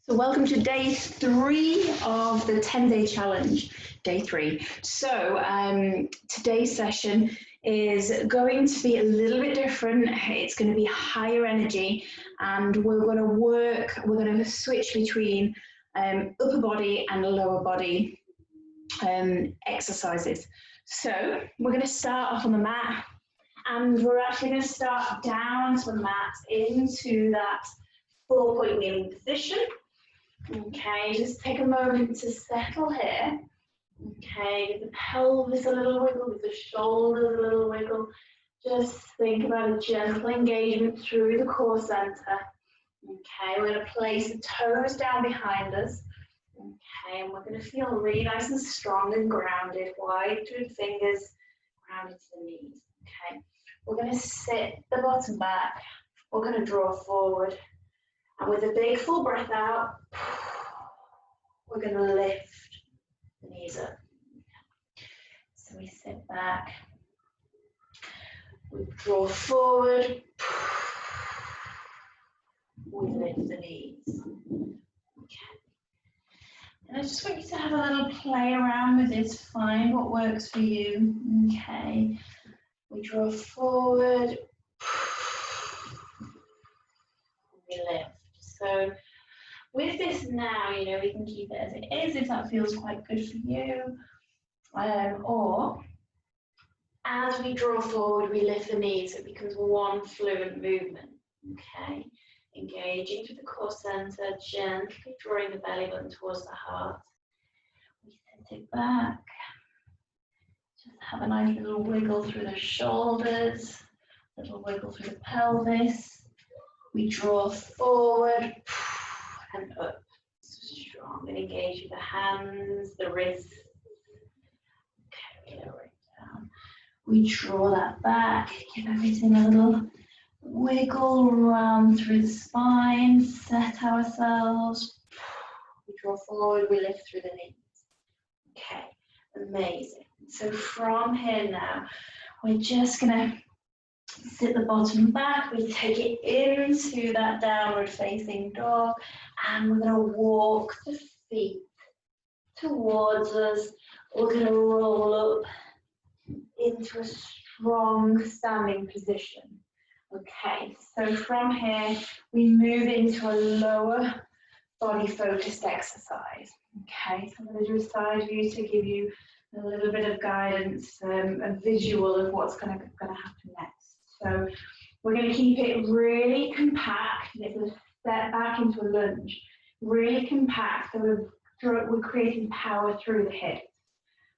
So welcome to day 3 of the 10-day challenge, day 3. So today's session is going to be a little bit different. It's going to be higher energy, and we're going to switch between upper body and lower body exercises. So we're going to start off on the mat, and we're actually going to start down to the mat into that 4-point kneeling position. Okay, just take a moment to settle here. Okay, give the pelvis a little wiggle, give the shoulders a little wiggle. Just think about a gentle engagement through the core center. Okay, we're going to place the toes down behind us. Okay, and we're going to feel really nice and strong and grounded, wide through the fingers, grounded to the knees. Okay, we're going to sit the bottom back. We're going to draw forward. And with a big full breath out, we're going to lift the knees up. So we sit back, we draw forward, we lift the knees. Okay. And I just want you to have a little play around with this, find what works for you. Okay. We draw forward, we lift. So with this now, we can keep it as it is if that feels quite good for you. Or as we draw forward, we lift the knees, so it becomes one fluent movement. Okay, engaging through the core center, gently drawing the belly button towards the heart. We sit it back. Just have a nice little wiggle through the shoulders, little wiggle through the pelvis. We draw forward and up, strong, and engage with the hands, the wrists. Okay, we lower it down. We draw that back, give everything a little wiggle around through the spine, set ourselves. We draw forward, we lift through the knees. Okay, amazing. So from here now, we're just gonna sit the bottom back, we take it into that downward facing dog, and we're going to walk the feet towards us. We're going to roll up into a strong standing position. Okay, so from here we move into a lower body focused exercise. Okay, so I'm going to do a side view to give you a little bit of guidance, a visual of what's going to happen next. So we're going to keep it really compact. It's a step back into a lunge. Really compact, so we're creating power through the hips.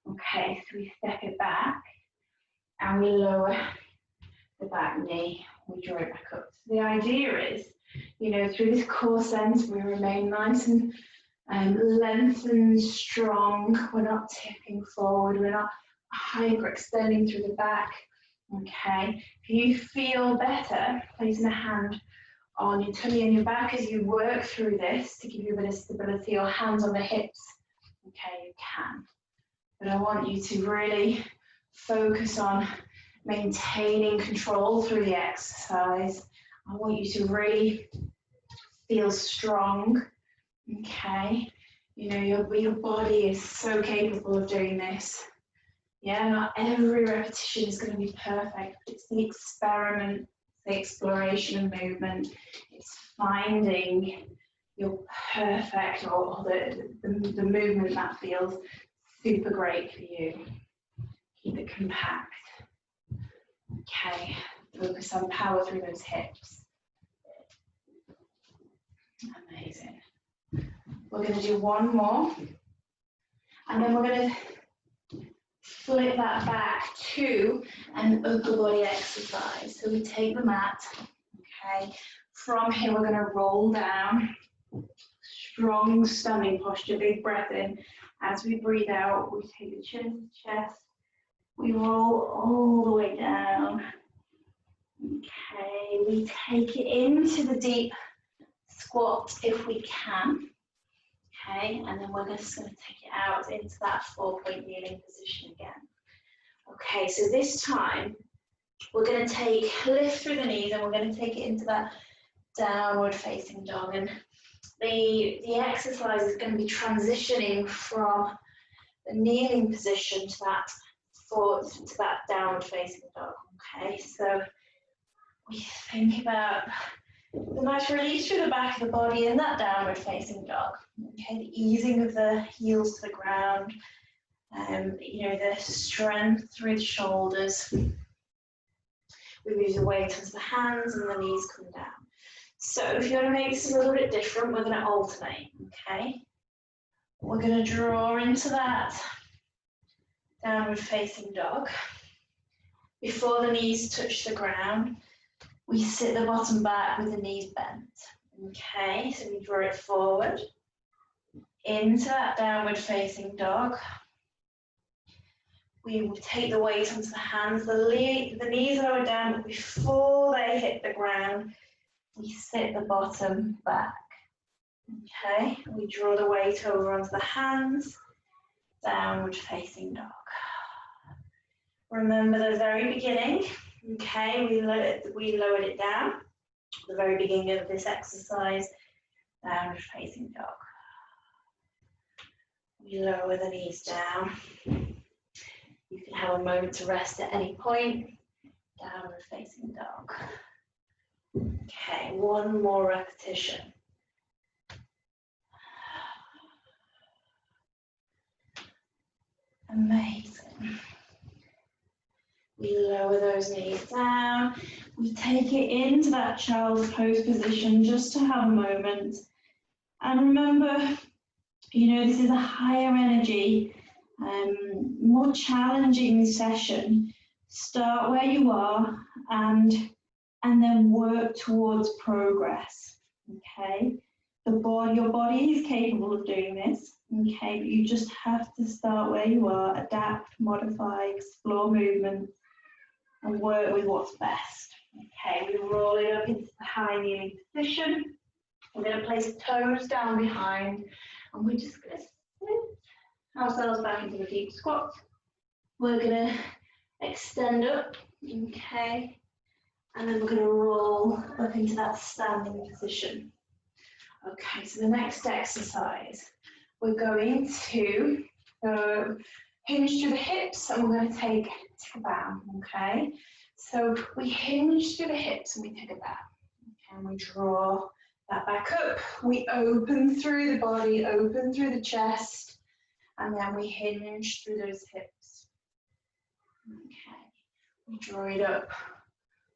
Okay, so we step it back and we lower the back knee. We draw it back up. So the idea is, through this core sense, we remain nice and lengthened, strong. We're not tipping forward. We're not hyperextending through the back. Okay, if you feel better, placing a hand on your tummy and your back as you work through this to give you a bit of stability, or hands on the hips, okay, you can. But I want you to really focus on maintaining control through the exercise. I want you to really feel strong, okay? Your body is so capable of doing this. Yeah, not every repetition is going to be perfect. It's the experiment, the exploration of movement. It's finding your perfect, or the movement that feels super great for you. Keep it compact. Okay, focus on power through those hips. Amazing. We're going to do one more, and then we're going to flip that back to an upper body exercise. So we take the mat, okay, from here we're going to roll down, strong standing posture, big breath in. As we breathe out, we take the chin to the chest, we roll all the way down. Okay, we take it into the deep squat if we can. Okay, and then we're just going to take it out into that 4-point kneeling position again. Okay, so this time we're going to lift through the knees, and we're going to take it into that downward facing dog. And the exercise is going to be transitioning from the kneeling position to that downward facing dog. Okay, so we think about the nice release through the back of the body in that downward facing dog. Okay, the easing of the heels to the ground, you know, the strength through the shoulders. We move the weight onto the hands and the knees come down. So if you want to make this a little bit different, we're going to alternate, okay? We're going to draw into that downward facing dog. Before the knees touch the ground, we sit the bottom back with the knees bent. Okay, so we draw it forward into that downward facing dog. We will take the weight onto the hands, the knees lower down, but before they hit the ground, we sit the bottom back. Okay, we draw the weight over onto the hands, downward facing dog. Remember the very beginning, okay, we lowered it down, the very beginning of this exercise, downward facing dog. We lower the knees down. You can have a moment to rest at any point, downward facing dog. Okay, one more repetition. Amazing. We lower those knees down. We take it into that child's pose position just to have a moment. And remember, you know, this is a higher energy, more challenging session. Start where you are and then work towards progress, okay? Your body is capable of doing this, okay? But you just have to start where you are, adapt, modify, explore movement, and work with what's best. Okay, we roll it up into the high kneeling position. We're going to place toes down behind, and we're just going to sit ourselves back into a deep squat. We're going to extend up, okay, and then we're going to roll up into that standing position. Okay, so the next exercise, we're going to go hinge through the hips, and we're going to take a bow, okay? So we hinge through the hips and we take a bow, okay, and we draw that back up. We open through the body, open through the chest, and then we hinge through those hips. Okay, we draw it up.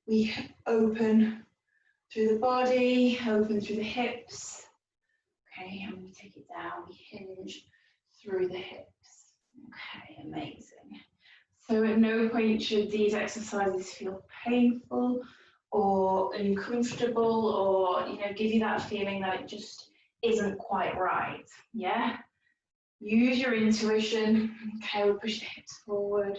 We open through the body, open through the hips. Okay, and we take it down, we hinge through the hips. Okay, amazing. So at no point should these exercises feel painful or uncomfortable or, you know, give you that feeling that it just isn't quite right, yeah? Use your intuition. Okay, we'll push the hips forward.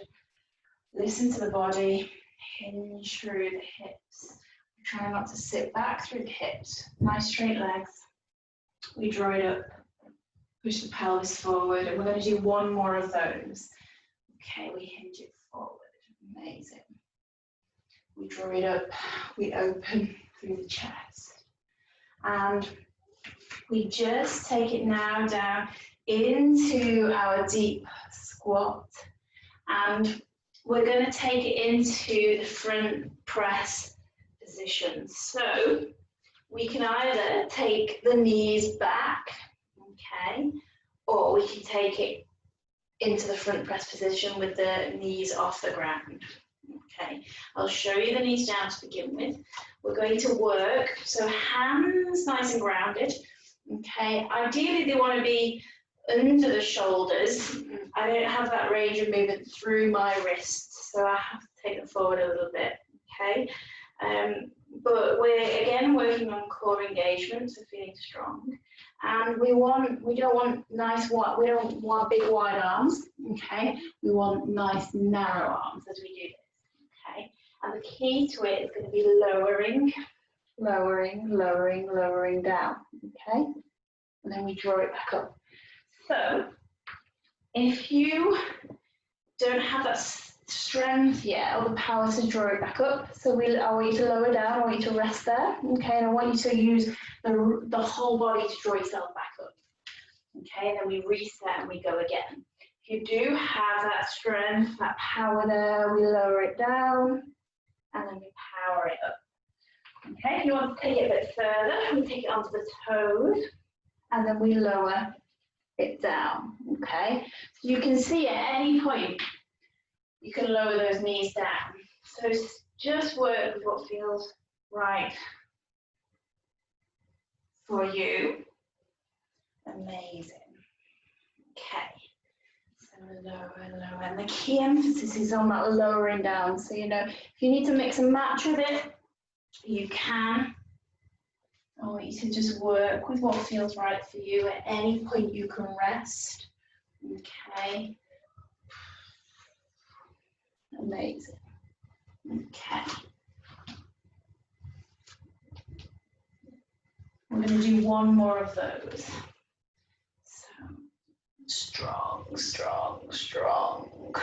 Listen to the body, hinge through the hips. Try not to sit back through the hips. Nice straight legs. We draw it up, push the pelvis forward, and we're going to do one more of those. Okay, we hinge it forward. Amazing. We draw it up, we open through the chest. And we just take it now down into our deep squat. And we're going to take it into the front press position. So we can either take the knees back, okay, or we can take it into the front press position with the knees off the ground. Okay, I'll show you the knees down to begin with. We're going to work, so hands nice and grounded. Okay, ideally they want to be under the shoulders. I don't have that range of movement through my wrists, so I have to take them forward a little bit. Okay, but we're again working on core engagement, so feeling strong. And we don't want big wide arms, okay? We want nice narrow arms as we do this, okay? And the key to it is going to be lowering, lowering, lowering, lowering down, okay? And then we draw it back up. So if you don't have that strength yet, or the power to draw it back up. So I want you to lower down, I want you to rest there, okay, and I want you to use the whole body to draw yourself back up. Okay, and then we reset and we go again. If you do have that strength, that power there, we lower it down and then we power it up. Okay, if you want to take it a bit further, we take it onto the toes and then we lower it down. Okay, so you can see at any point you can lower those knees down. So just work with what feels right for you. Amazing. Okay, so lower, lower, and the key emphasis is on that lowering down. So, you know, if you need to mix and match with it, you can. I want you to just work with what feels right for you. At any point you can rest. Okay. Amazing. Okay. I'm going to do one more of those. So, strong, strong, strong.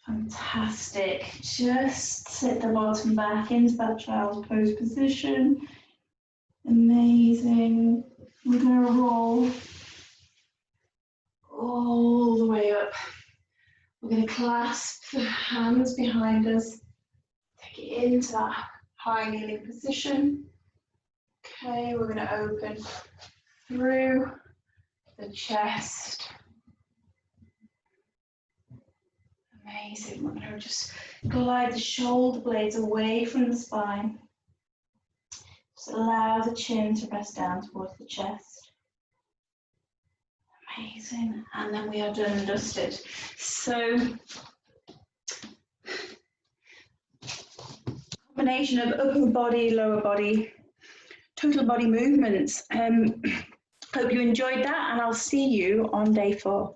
Fantastic. Just sit the bottom back into that child's pose position. Amazing. We're going to roll all the way up. We're going to clasp the hands behind us. Take it into that high kneeling position. Okay, we're going to open through the chest. Amazing. We're going to just glide the shoulder blades away from the spine. Just allow the chin to rest down towards the chest. Amazing. And then we are done and dusted. So, combination of upper body, lower body, total body movements. Hope you enjoyed that, and I'll see you on day 4.